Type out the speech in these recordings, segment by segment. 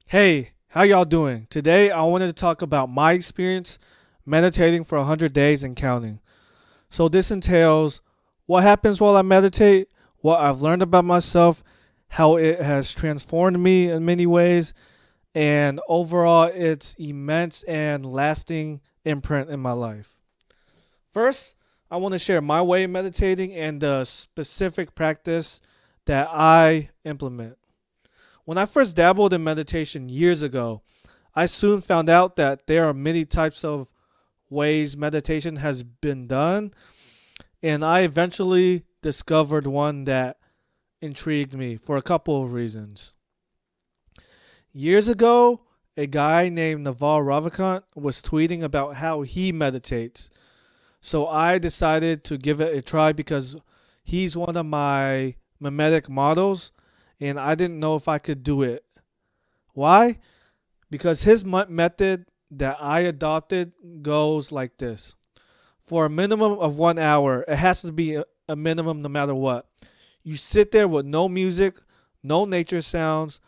Hey, how y'all doing? Today I wanted to talk about my experience meditating for 100 days and counting. So this entails what happens while I meditate, what I've learned about myself, how it has transformed me in many ways, and overall its immense and lasting imprint in my life. First, I want to share my way of meditating and the specific practice that I implement. When I first dabbled in meditation years ago, I soon found out that there are many types of ways meditation has been done, and I eventually discovered one that intrigued me for a couple of reasons. Years ago, a guy named Naval Ravikant was tweeting about how he meditates. So I decided to give it a try because he's one of my mimetic models, and I didn't know if I could do it. Why? Because his method that I adopted goes like this. For a minimum of 1 hour, it has to be a minimum no matter what. You sit there with no music, no nature sounds,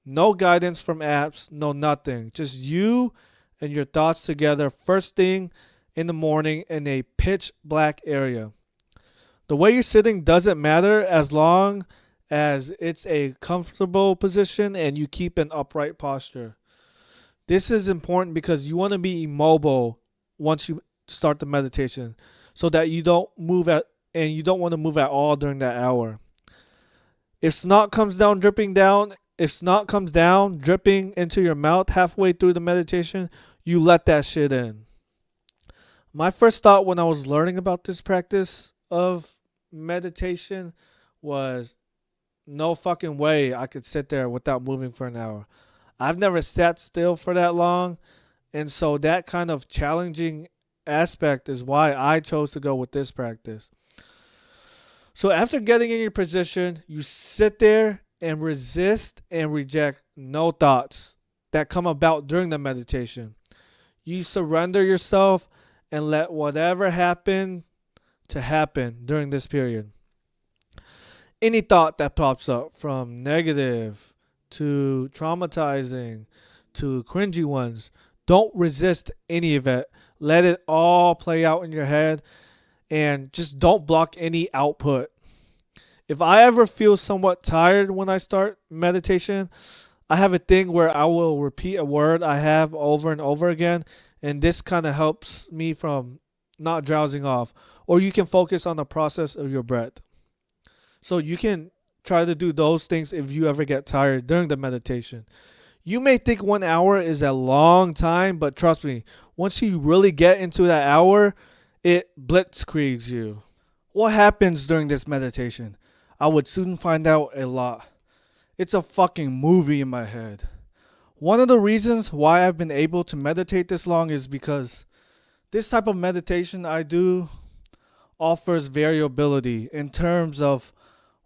no guidance from apps, no nothing. Just you and your thoughts together first thing in the morning in a pitch black area. The way you're sitting doesn't matter as long as it's a comfortable position and you keep an upright posture. This is important because you want to be immobile once you start the meditation so that you don't move at and you don't want to move at all during that hour. If snot comes down dripping down, if snot comes down dripping into your mouth halfway through the meditation, you let that shit in. My first thought when I was learning about this practice of meditation was no fucking way I could sit there without moving for an hour. I've never sat still for that long. And so that kind of challenging aspect is why I chose to go with this practice. So after getting in your position, you sit there and resist and reject no thoughts that come about during the meditation. You surrender yourself and let whatever happen to happen during this period. Any thought that pops up, from negative to traumatizing to cringy ones, don't resist any of it. Let it all play out in your head and just don't block any output. If I ever feel somewhat tired when I start meditation, I have a thing where I will repeat a word I have over and over again, and this kind of helps me from not drowsing off. Or you can focus on the process of your breath. So you can try to do those things if you ever get tired during the meditation. You may think 1 hour is a long time, but trust me, once you really get into that hour, it blitzkriegs you. What happens during this meditation? I would soon find out a lot. It's a fucking movie in my head. One of the reasons why I've been able to meditate this long is because this type of meditation I do offers variability in terms of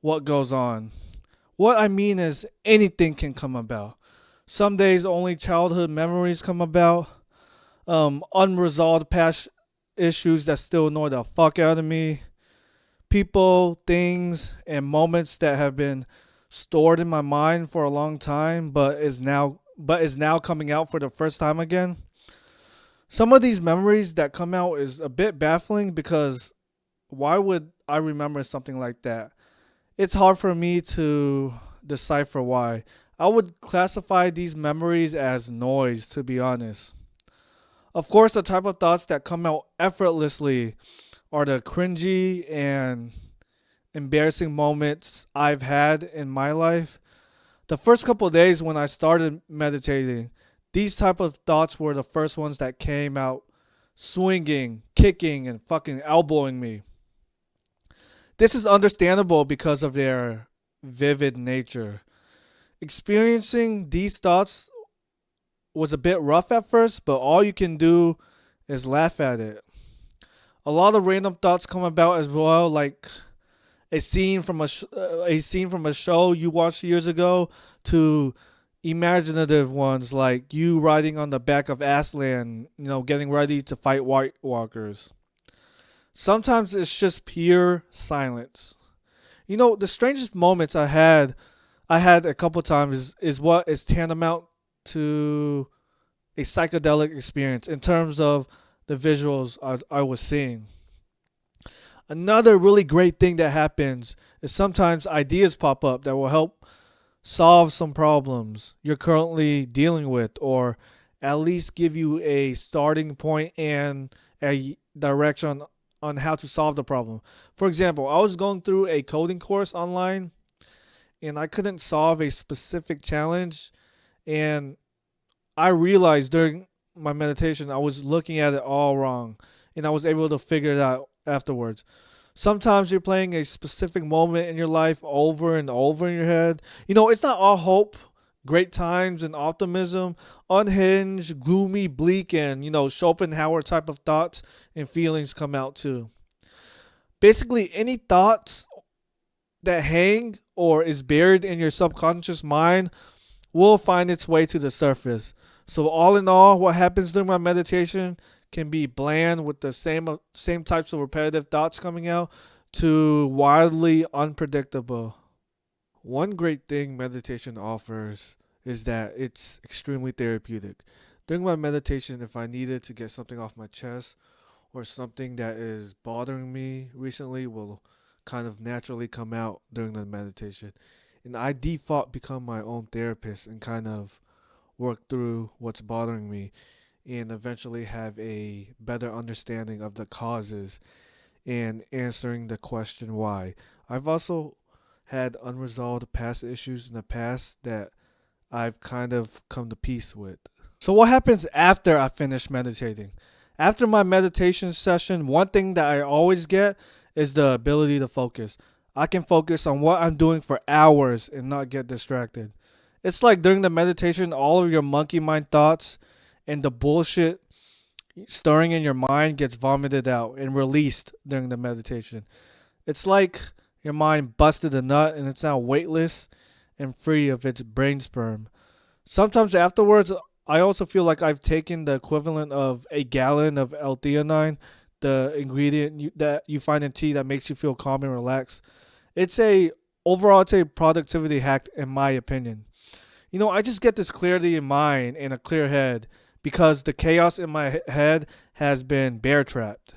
what goes on. What I mean is anything can come about. Some days only childhood memories come about, unresolved past issues that still annoy the fuck out of me, people, things, and moments that have been stored in my mind for a long time but is now coming out for the first time again. Some of these memories that come out is a bit baffling because why would I remember something like that? It's hard for me to decipher why. I would classify these memories as noise, to be honest. Of course, the type of thoughts that come out effortlessly are the cringy and embarrassing moments I've had in my life. The first couple of days when I started meditating, these type of thoughts were the first ones that came out swinging, kicking, and fucking elbowing me. This is understandable because of their vivid nature. Experiencing these thoughts was a bit rough at first, but all you can do is laugh at it. A lot of random thoughts come about as well, like a scene from a show you watched years ago, to imaginative ones like you riding on the back of Aslan, getting ready to fight White Walkers. Sometimes it's just pure silence. The strangest moments I had a couple times is what is tantamount to a psychedelic experience in terms of the visuals I was seeing. Another really great thing that happens is sometimes ideas pop up that will help solve some problems you're currently dealing with, or at least give you a starting point and a direction on how to solve the problem. For example, I was going through a coding course online and I couldn't solve a specific challenge, and I realized during my meditation I was looking at it all wrong, and I was able to figure it out afterwards. Sometimes you're playing a specific moment in your life over and over in your head. It's not all hope, great times, and optimism. Unhinged, gloomy, bleak, and Schopenhauer type of thoughts and feelings come out too. Basically, any thoughts that hang or is buried in your subconscious mind will find its way to the surface. So all in all, what happens during my meditation can be bland with the same types of repetitive thoughts coming out to wildly unpredictable. One great thing meditation offers is that it's extremely therapeutic. During my meditation, if I needed to get something off my chest or something that is bothering me recently will kind of naturally come out during the meditation. And I default become my own therapist and kind of work through what's bothering me and eventually have a better understanding of the causes and answering the question why. I've also had unresolved past issues in the past that I've kind of come to peace with. So, what happens after I finish meditating? After my meditation session, one thing that I always get is the ability to focus. I can focus on what I'm doing for hours and not get distracted. It's like during the meditation, all of your monkey mind thoughts and the bullshit stirring in your mind gets vomited out and released during the meditation. It's like your mind busted a nut and it's now weightless and free of its brain sperm. Sometimes afterwards, I also feel like I've taken the equivalent of a gallon of L-theanine, the ingredient that you find in tea that makes you feel calm and relaxed. It's a productivity hack in my opinion. I just get this clarity in mind and a clear head because the chaos in my head has been bear trapped.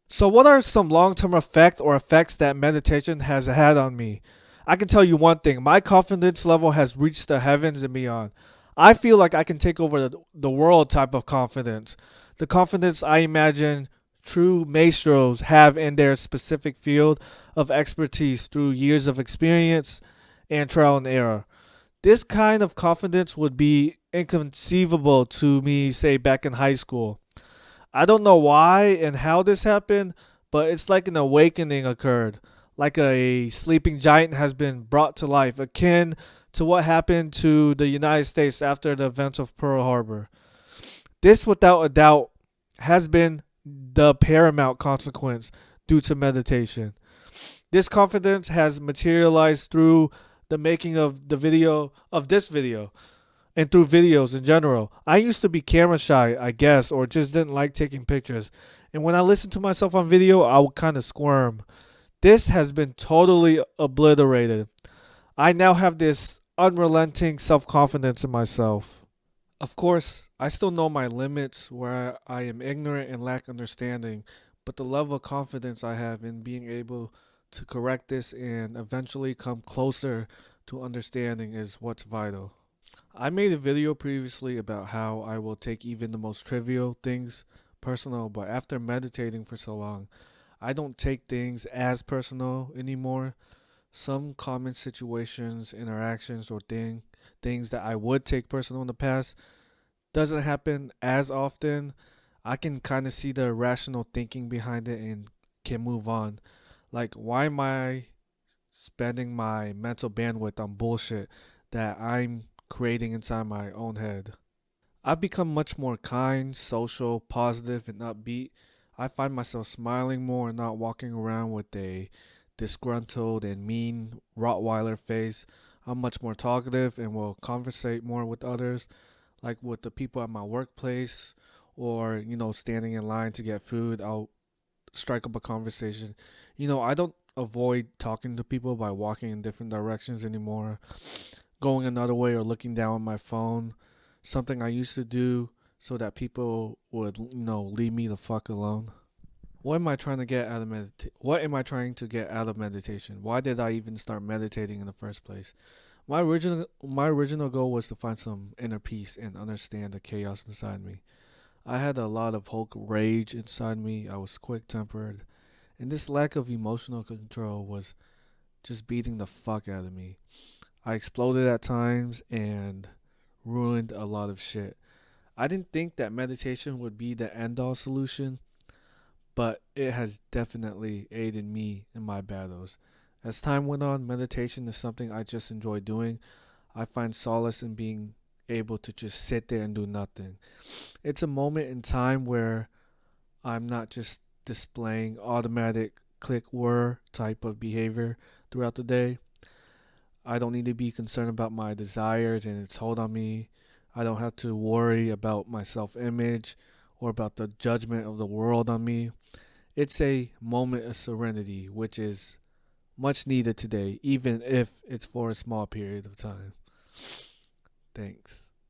So, what are some long term effects that meditation has had on me? I can tell you one thing: my confidence level has reached the heavens and beyond. I feel like I can take over the world type of confidence. The confidence I imagine true maestros have in their specific field of expertise through years of experience and trial and error. This kind of confidence would be inconceivable to me, say, back in high school. I don't know why and how this happened, but it's like an awakening occurred. Like a sleeping giant has been brought to life, akin to what happened to the United States after the events of Pearl Harbor. This, without a doubt, has been the paramount consequence due to meditation. This confidence has materialized through the making of this video and through videos in general. I used to be camera shy, I guess, or just didn't like taking pictures. And when I listened to myself on video, I would kind of squirm. This has been totally obliterated. I now have this unrelenting self confidence in myself. Of course, I still know my limits where I am ignorant and lack understanding, but the level of confidence I have in being able to correct this and eventually come closer to understanding is what's vital. I made a video previously about how I will take even the most trivial things personal, but after meditating for so long, I don't take things as personal anymore. Some common situations, interactions, or things that I would take personal in the past doesn't happen as often. I can kind of see the rational thinking behind it and can move on. Like, why am I spending my mental bandwidth on bullshit that I'm creating inside my own head? I've become much more kind, social, positive, and upbeat. I find myself smiling more and not walking around with a disgruntled and mean Rottweiler face. I'm much more talkative and will conversate more with others, like with the people at my workplace or, standing in line to get food. I'll strike up a conversation. I don't avoid talking to people by walking in different directions anymore, going another way or looking down on my phone. something I used to do so that people would, leave me the fuck alone. What am I trying to get out of What am I trying to get out of meditation? Why did I even start meditating in the first place? My original goal was to find some inner peace and understand the chaos inside me. I had a lot of Hulk rage inside me. I was quick tempered, and this lack of emotional control was just beating the fuck out of me. I exploded at times and ruined a lot of shit. I didn't think that meditation would be the end all solution, but it has definitely aided me in my battles. As time went on, meditation is something I just enjoy doing. I find solace in being able to just sit there and do nothing. It's a moment in time where I'm not just displaying automatic click whir type of behavior throughout the day. I don't need to be concerned about my desires and its hold on me. I don't have to worry about my self image or about the judgment of the world on me. It's a moment of serenity, which is much needed today, even if it's for a small period of time. Thanks.